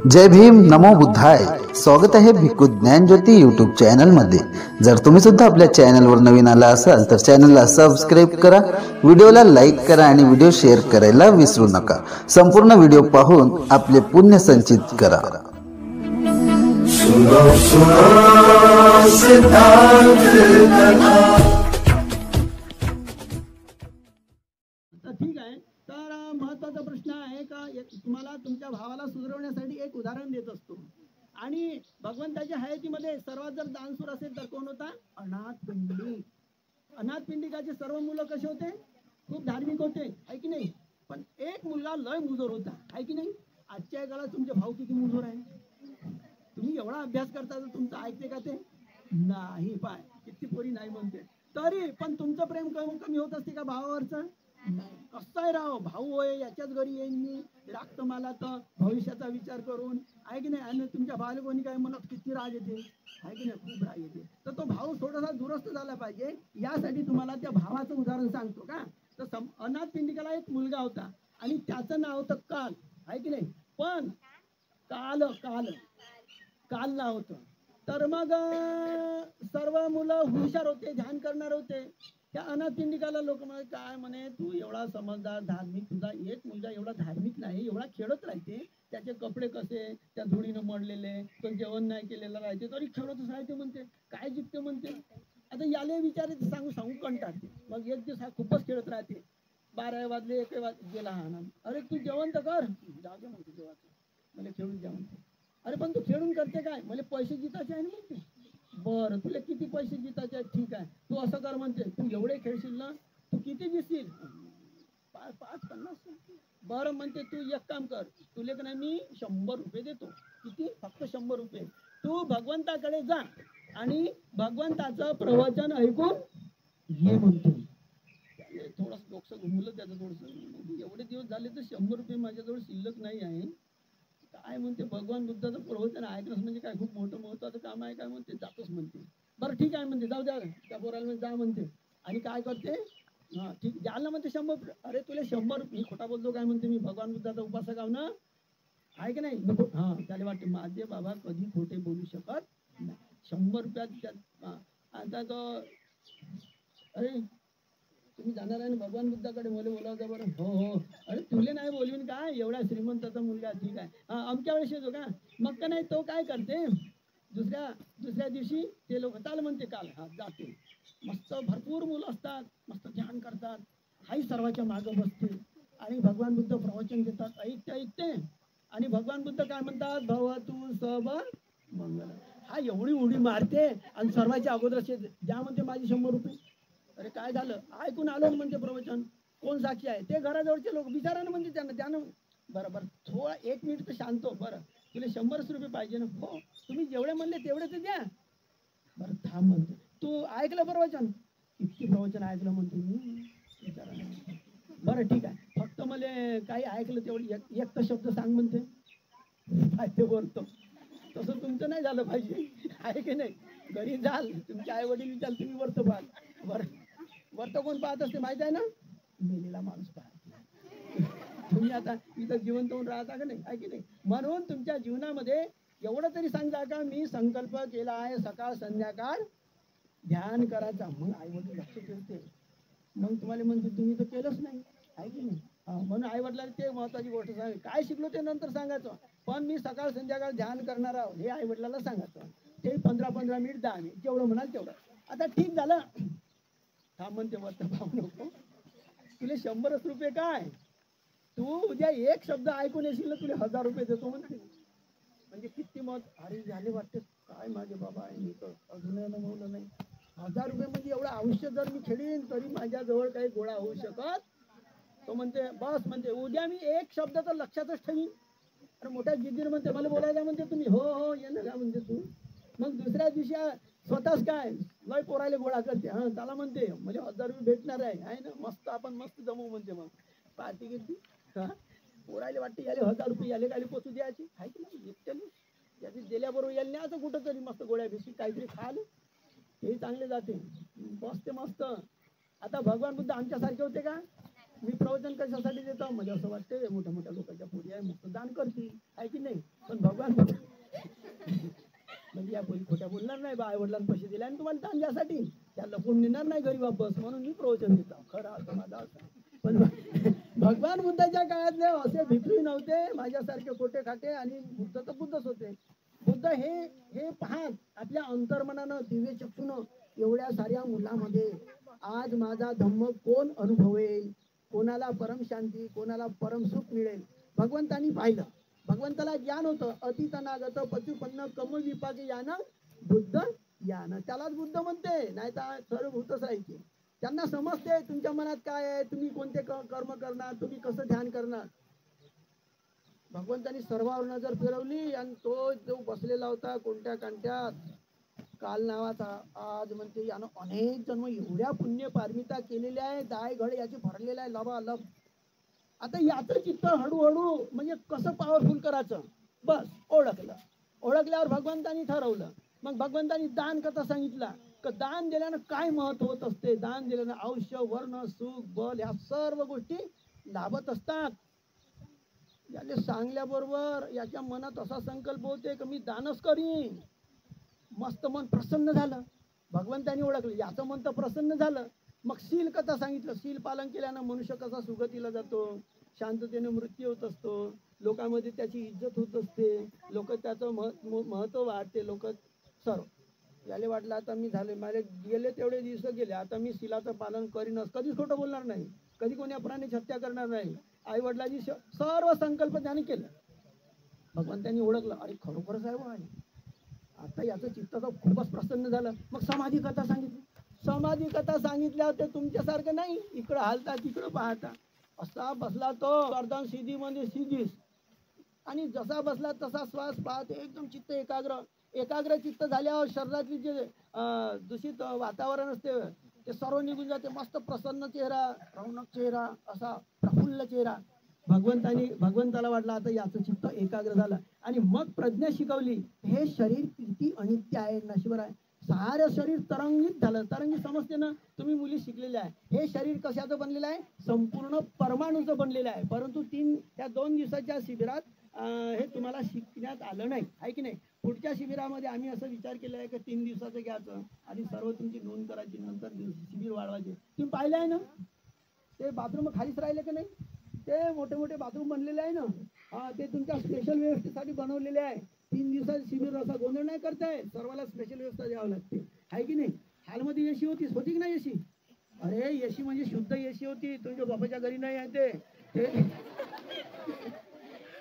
जय भीम, नमो बुद्धाय. स्वागत आहे भिक्खू ज्ञान ज्योती यूट्यूब चॅनल मध्ये. जर तुम्ही सुद्धा आपल्या चॅनलवर नवीन आला असाल तर चॅनलला सबस्क्राईब करा, व्हिडिओला लाईक करा आणि व्हिडिओ शेअर करायला विसरू नका. संपूर्ण व्हिडिओ पाहून आपले पुण्य संचित करा. ठीक आहे. तर महत्त्वाचा प्रश्न आहे का तुम्हाला तुमच्या भावाला सुधारवण्यासाठी एक उदाहरण देत असतो. आणि भगवंताच्या हयातीमध्ये सर्वात जर दानशूर असेल तर कोण होता? अनाथ पिंडिक. अनाथ पिंडिकाचे सर्व मुलं कसे होते? खूप धार्मिक होते, आहे की नाही? पण एक मुलगा लय मुजोर होता, आहे की नाही? आजच्या काळात तुमचे भाऊ किती मुजोर आहे? तुम्ही एवढा अभ्यास करता तर तुमचं ऐकते का ते? नाही. पाय किती पोरी नाही म्हणते तरी पण तुमचं प्रेम कमी होत असते का भावावरचं? कसं आहे राव, भाऊ होय, याच्याच घरी येईन मी, लागतं मला तर भविष्याचा विचार करून, आहे की नाही? आणि तुमच्या भावाला कोणी काय म्हणत किती राग येते, आहे की नाही? खूप राग येते. तर तो भाऊ थोडासा दुरुस्त झाला पाहिजे, यासाठी तुम्हाला त्या भावाचं उदाहरण सांगतो का. तर अनाथ पिंडिकाला एक मुलगा होता आणि त्याचं नाव होतं काल, आहे की नाही? पण काल काल काल नाव होतं. तर मग सर्व मुलं हुशार होते, ध्यान करणार होते. त्या अनाथ पिंडिकाला लोक म्हणे, काय म्हणे, तू एवढा समजदार धार्मिक, तुझा एक मुलगा एवढा धार्मिक नाही, एवढा खेळत राहते, त्याचे कपडे कसे त्या धुळीनं मडलेले, तो जेवण नाही केलेलं राहते तरी खेळतच राहते म्हणते, काय जिंकते म्हणते. आता याले विचारायचं सांगू सांगू कंटाळते. मग एक दिवस हा खूपच खेळत राहते. 12 वाजले, 1 वाजले, गेला हा आनंद. अरे तू जेवण तर कर. जाऊ दे म्हणते जेवायचं, मला खेळून द्या म्हणते. अरे पण तू खेळून करते काय? मला पैसे जितायचे आहे ना म्हणते. बरं, तुला किती पैसे जितायचे आहेत? ठीक आहे, तू असं कर म्हणते, तू एवढे खेळशील ना, तू किती जितशील? 50. बरं म्हणते, तू एक काम कर, तुले का नाही मी 100 रुपये देतो. किती? फक्त 100 रुपये. तू भगवंताकडे जा आणि भगवंताचं प्रवचन ऐकून ये म्हणतो. थोडस डोकं घुमलं त्याचं थोडस. एवढे दिवस झाले तर 100 रुपये माझ्याजवळ शिल्लक नाही आहे. काय म्हणते, भगवान बुद्धाचं प्रवचन ऐकणं म्हणजे काय खूप मोठं महत्वाचं काम आहे काय म्हणते, जातोच म्हणते. बरं ठीक आहे म्हणते, जाऊ द्या त्या पोराला जा म्हणते. आणि काय करते, हा ठीक द्याल ना म्हणते 100. अरे तुला 100, मी खोटा बोलतो काय म्हणते, मी भगवान बुद्धाचा उपासक आहो ना, आहे की नाही? हा, त्याला वाटते माझे बाबा कधी खोटे बोलू शकत नाही. 100 रुपयात आता तो, अरे तुम्ही जाणार आहे ना भगवान बुद्धाकडे, मला बोलावता बरं. हो हो. अरे तुले नाही बोलवीन काय, एवढा श्रीमंताचा मुलगा, ठीक आहे, हा अमक्या वेळेस येतो का. मग का नाही, तो काय करते, दुसऱ्या दिवशी ते लोक चाल म्हणते, काल हा जाते. मस्त भरपूर मुलं असतात, मस्त ध्यान करतात, हाही सर्वांच्या मागं बसते आणि भगवान बुद्ध प्रवचन देतात, ऐकते. आणि भगवान बुद्ध काय म्हणतात, भवतु सब मंगल. हा एवढी उडी मारते आणि सर्वांच्या अगोदर द्या म्हणते माझे 100 रुपये. अरे काय झालं, ऐकून आलो म्हणजे प्रवचन, कोण साक्षी आहे? ते घराजवळचे लोक. विचारा ना म्हणजे त्यांना बरोबर थोडा 1 मिनिट तर शांत हो. बरं तुला 100 रुपये पाहिजे ना? हो, तुम्ही जेवढे म्हणले तेवढे तर द्या. बरं थांब म्हणते, तू ऐकलं प्रवचन? किती प्रवचन ऐकलं म्हणते मी, विचारा. बरं ठीक आहे, फक्त मला काही ऐकलं तेवढं एक तर शब्द सांग म्हणते. काय ते बोलतो तसं तुमचं नाही झालं पाहिजे, आहे की नाही? घरी जाल, तुमचे आई वडील विचार, तुम्ही वरतं पाहाल. वरतं कोण पाहत असते माहिती आहे ना? मेलेला माणूस पाहत. तुम्ही आता इथं जिवंत होऊन राहता का नाही, आहे की नाही? म्हणून तुमच्या जीवनामध्ये एवढं तरी सांगा का, मी संकल्प केला आहे सकाळ संध्याकाळ ध्यान करायचा. मग आई वडील लक्ष ठेवते. मग तुम्हाला म्हणते तुम्ही तर केलंच नाही, आहे की नाही? म्हणून आई वडिलांनी ते महत्वाची गोष्ट सांग, काय शिकलो ते नंतर सांगायचं, पण मी सकाळ संध्याकाळ ध्यान करणार आहोत हे आई वडिलांना सांगायचं. ते 15 मिनिट 10 मिनिट जेवढं म्हणाल तेवढं. आता ठीक झालं, थांब म्हणते, वरतं पाहू नको, तुला 100 रुपये काय, तू उद्या एक शब्द ऐकून येशील ना, तुला 1000 रुपये देतो म्हणते. म्हणजे किती मत. अरे झाले वाटते, काय माझे बाबा आहे, मी तर अजूनही अनुभवलं नाही. 1000 रुपये म्हणजे एवढं आयुष्य जर मी खेळीन तरी माझ्याजवळ काही गोळा होऊ शकत. तो म्हणते बस म्हणते, उद्या मी एक शब्द तर लक्षातच ठेवीन. अरे मोठ्या जिद्दीने म्हणते, मला बोलायला म्हणते तुम्ही, हो हो ये ना का म्हणते तू. मग दुसऱ्या दिवशी स्वतःच काय लय पोरायला गोळा करते. हा त्याला म्हणते म्हणजे 1000 रुपये भेटणार आहे ना, मस्त आपण मस्त जमू म्हणते. मग पार्टी घेतली. हा पोरायला वाटते याले 1000 रुपये याले काय पोचू द्यायची, आहे की नाही? एकट्याने याची दिल्याबरोबर यायला नाही, असं कुठं तरी मस्त गोळ्या भिशी काहीतरी खायला हे चांगले जाते, बसते मस्त. आता भगवान बुद्ध आमच्यासारखे होते का? मी प्रवचन कशासाठी देतो, म्हणजे असं वाटते मोठ्या मोठ्या लोकांच्या पोरी आहे, मस्त दान करतील, आहे की नाही? पण भगवान नाही बा, आई वडिलांना पैसे दिले आणि तुम्हाला दान द्यासाठी त्या लपून नेणार नाही घरी वापस, म्हणून मी प्रवचन देतो. खरं असं माझा असं. पण भगवान बुद्धाच्या काळातले असे भित्री नव्हते माझ्यासारखे खोटे खाटे, आणि बुद्ध तर बुद्धच होते. बुद्ध हे पाहत आपल्या अंतर्मनानं दिव्य चक्षुनं एवढ्या साऱ्या मुलामध्ये आज माझा धम्म कोण अनुभवेल, कोणाला परम शांती, कोणाला परम सुख मिळेल, भगवंतानी पाहिलं. भगवंताला ज्ञान होतं. अतीत अनागत पचुपन्न कम विपाके यानं बुद्ध यानं, त्यालाच बुद्ध म्हणते, नाही तर सर्व भूतच राहायचे. त्यांना समजते तुमच्या मनात काय आहे, तुम्ही कोणते कर्म करणार, तुम्ही कसं ध्यान करणार. भगवंतानी सर्वावर नजर फिरवली आणि तो जो बसलेला होता कोणत्या कांट्यात काल नावाचा, आज म्हणते यानं अनेक जन्म एवढ्या पुण्य पारमिता केलेल्या आहे, दाय घड याची भरलेला आहे लबालब. आता याचं चित्त हळूहळू म्हणजे कसं पॉवरफुल करायचं, बस ओळखलं. ओळखल्यावर भगवंतानी ठरवलं. मग भगवंतानी दान कथा सांगितला, का दान दिल्यानं काय महत्व होत असते. दान दिल्यानं आयुष्य, वर्ण, सुख, बल ह्या सर्व गोष्टी लाभत असतात. याले सांगल्याबरोबर याच्या मनात असा संकल्प होते की मी दानच करीन. मस्त मन प्रसन्न झालं. भगवंतानी ओळखलं, याचं मन तर प्रसन्न झालं. मग शील कथा सांगितलं. शील पालन केल्यानं मनुष्य कसा सुगतीला जातो, शांततेने मृत्यू होत असतो, लोकांमध्ये त्याची इज्जत होत असते, लोक त्याचं महत्व वाढते. लोक सर्व याले वाटलं आता मी झाले, मला गेले तेवढे दिवस गेले, आता मी शीलाचं पालन करीनच, कधीच खोटं बोलणार नाही, कधी कोणी प्राण्याची हत्या करणार नाही. आई वडिलांची सर्व संकल्प त्याने केलं. भगवंतांनी ओळखलं, अरे खरोखरच आहे बा, आता याचं चित्त तर खूपच प्रसन्न झालं. मग समाधी कथा सांगितली. समाधी कथा सांगितल्यावर ते तुमच्यासारखं नाही इकडं हालता तिकडं पाहता, असा बसला तो अर्धा सिधी मध्ये सिधीस, आणि जसा बसला तसा श्वास पाहते, एकदम चित्त एकाग्र चित्त झाल्यावर शरीरातली जे दूषित वातावरण असते ते सर्व निघून जाते. मस्त प्रसन्न चेहरा, रौनक चेहरा, असा प्रफुल्ल चेहरा. भगवंताला वाटलं आता याचं चित्त एकाग्र झालं, आणि मग प्रज्ञा शिकवली, हे शरीर किती अनित्य आहे, नश्वर आहे. सारं शरीर तरंगित झालं. तरंगित समजते ना, तुम्ही मुली शिकलेल्या आहे. हे शरीर कशाचं बनलेलं आहे, संपूर्ण परमाणूचं बनलेलं आहे. परंतु त्या 2 दिवसाच्या शिबिरात हे तुम्हाला शिकण्यात आलं नाही, आहे की नाही. पुढच्या शिबिरामध्ये आम्ही असं विचार केला आहे की 3 दिवसाचं घ्यायचं आणि सर्व तुमची नोंद करायची, नंतर शिबिर वाढवायचे. तुम्ही पाहिलं आहे ना, ते बाथरूम खालीच राहिले की नाही, ते मोठे मोठे बाथरूम बनलेले आहे ना, ते तुमच्या स्पेशल व्यवस्थेसाठी बनवलेले आहे. 3 दिवसाचं शिबिर असा गोंधळ नाही करताय, सर्वाला स्पेशल व्यवस्था द्यावं लागते, आहे की नाही. हॉलमध्ये एसी होती की नाही एसी, अरे एसी म्हणजे शुद्ध एसी होती, तुमच्या बाबाच्या घरी नाही आहे ते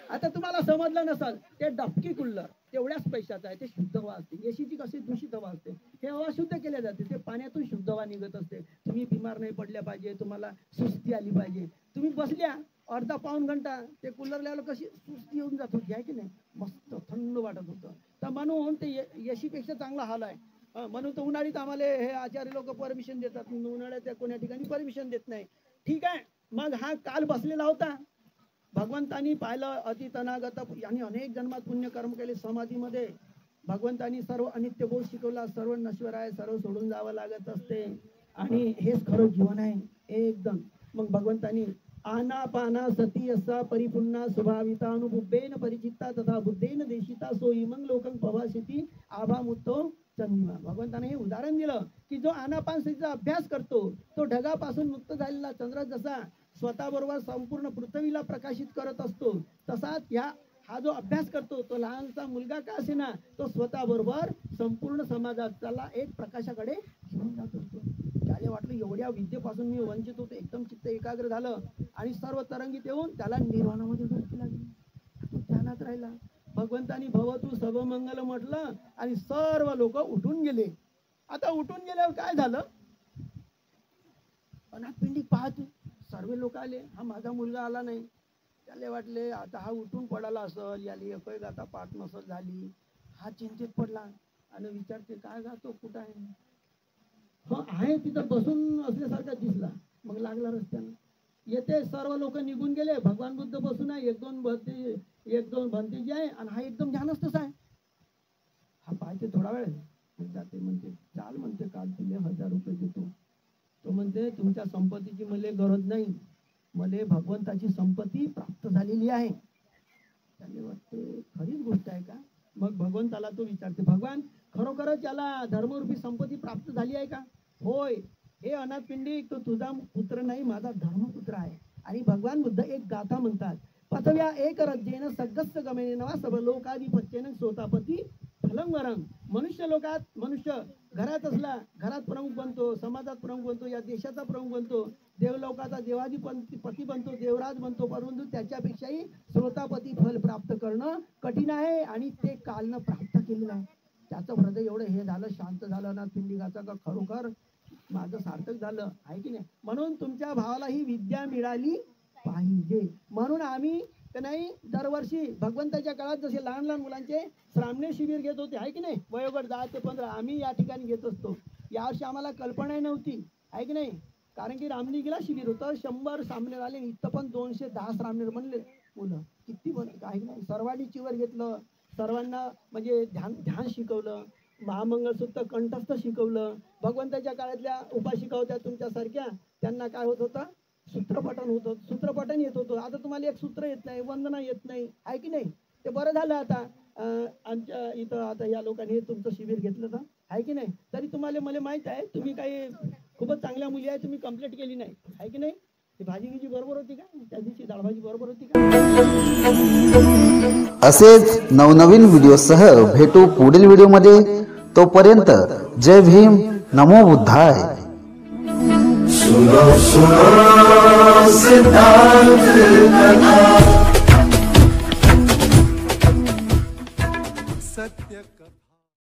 आता तुम्हाला समजलं नसल, ते डबकी कुल्लर तेवढ्याच पैशाचं आहे, ते शुद्ध हवा असते. एसीची कशी दूषित हवा असते, हे हवा शुद्ध केल्या जाते, ते पाण्यातून शुद्ध हवा निघत असते. तुम्ही बिमार नाही पडल्या पाहिजे, तुम्हाला सुस्ती आली पाहिजे. तुम्ही बसल्या अर्धा पाऊण घंटा ते कूलर लावलं, कशी सुस्ती येऊन जात होती, आहे की नाही, मस्त थंड वाटत होतं. तर म्हणून ते एसीपेक्षा चांगला हाल आहे. म्हणून तर उन्हाळीत आम्हाला हे आचार्य लोक परमिशन देतात, उन्हाळ्यात त्या कोण्या ठिकाणी परमिशन देत नाही. ठीक आहे. मग हा काल बसलेला होता. भगवंतानी पाहिलं, अतीत अनागत यांनी अनेक जन्मात पुण्य कर्म केले. समाधीमध्ये भगवंतानी सर्व अनित्य बोध शिकवला, सर्व नश्वर आहे, सर्व सोडून जावं लागत असते, आणि हेच खरं जीवन आहे एकदम. मग भगवंतानी आनापाना सती असा परिपूर्णा स्वभाविता अनुभुभेन परिचित्ता तथा बुद्धेन देशिता सो इमंग लोकं पवासिती आभामुत्तो चंद्रिमा. भगवंताने हे उदाहरण दिलं की जो आनापान सतीचा अभ्यास करतो, तो ढगापासून मुक्त झालेला चंद्र जसा स्वतःबरोबर संपूर्ण पृथ्वीला प्रकाशित करत असतो, तसाच हा जो अभ्यास करतो, तो लहानसा मुलगा का असेना, तो स्वतःबरोबर संपूर्ण समाजाला एक प्रकाशाकडे घेऊन जात असतो. त्याला वाटलं एवढ्या विद्येपासून मी वंचित होतो, एकदम चित्त एकाग्र झालं आणि सर्व तरंगित येऊन त्याला निर्वाणामध्ये डुबकी लागली. तो ध्यानात राहिला. भगवंतानी भवतु सर्वमंगल म्हटलं आणि सर्व लोक उठून गेले. आता उठून गेल्यावर काय झालं, अनाथपिंडी पाहते, सर्व लोक आले, हा माझा मुलगा आला नाही. त्याला वाटले आता हा उठून पडाला असल, याली एकही गाता पाठ नसल झाली. हा चिंतेत पडला आणि विचारते काय गातो, कुठं आहे. आहे तिथं बसून असल्यासारखा दिसला. मग लागला रस्त्यानं. येते सर्व लोक निघून गेले. भगवान बुद्ध बसून आहे, एक दोन भंतेजी आहे, आणि हा एकदम ध्यानस्थच आहे. हा पाहते थोडा वेळ जाते, म्हणते चाल, म्हणते काल तुले 1000 रुपये देतो. तो म्हणते तुमच्या संपत्तीची मला गरज नाही, मला भगवंताची संपत्ती प्राप्त झालेली आहे. त्याने वाटते खरीच गोष्ट आहे का, मग भगवंताला तो विचारते, भगवान खरोखरच याला धर्मरूपी संपत्ती प्राप्त झाली आहे का? होय, हे अनाथ पिंडिक, तो तुझा पुत्र नाही, माझा धर्मपुत्र आहे. आणि भगवान बुद्ध एक गाथा म्हणतात, पथव्या एक रज्जेन सगस्य गमेन नवा सब लोकाधिपत्येन सोतापती फलं वरं. मनुष्य लोकात मनुष्य घरात असला, घरात प्रमुख बनतो, समाजात प्रमुख बनतो, या देशाचा प्रमुख बनतो, देवलोकाचा देवाधिपती बनतो, देवराज बनतो, परंतु त्याच्यापेक्षाही श्रोतापती फल प्राप्त करणं कठीण आहे आणि ते कालनं प्राप्त केलेलं आहे. त्याचं हृदय एवढं हे झालं, शांत झालं ना पिंडिकाचा, का खरोखर माझं सार्थक झालं आहे की नाही. म्हणून तुमच्या भावाला ही विद्या मिळाली पाहिजे. म्हणून आम्ही नाही दरवर्षी भगवंताच्या काळात जसे लहान लहान मुलांचे श्रामणे शिबिर घेत होते आहे की नाही, वयोगट 10 ते 15 आम्ही या ठिकाणी घेत असतो. यावर्षी आम्हाला कल्पनाही नव्हती आहे की नाही, कारण की रामलिंगला शिबिर होतं, 100 श्रामणे आले, इथं पण 210 श्रामणे बनले मुलं, किती बनत आहे की नाही. सर्वांनी चिवर घेतलं, सर्वांना म्हणजे ध्यान शिकवलं, महामंगळसूत्र कंठस्थ शिकवलं. भगवंताच्या काळातल्या उपासिका होत्या तुमच्यासारख्या, त्यांना काय होत होतं, सूत्रपठण होत होतं, सूत्रपठण येत होतं. आता तुम्हाला एक सूत्र येत नाही, वंदना येत नाही आहे की नाही. ते बरं झालं आता आमच्या इथं आता या लोकांनी तुमचं शिबिर घेतलं तर आहे की नाही. तरी तुम्हाला मला माहित आहे तुम्ही काही खूपच चांगल्या मुली आहे, तुम्ही कंप्लीट केली नाही आहे की नाही. ती भाजी बरोबर होती का, त्या दिवशी डाळ भाजी बरोबर होती का. असेच नवनवीन व्हिडिओसह भेटू पुढील व्हिडिओमध्ये. तोपर्यंत जय भीम, नमो बुद्धाय. सुनो सुनो सिद्धांत कथा.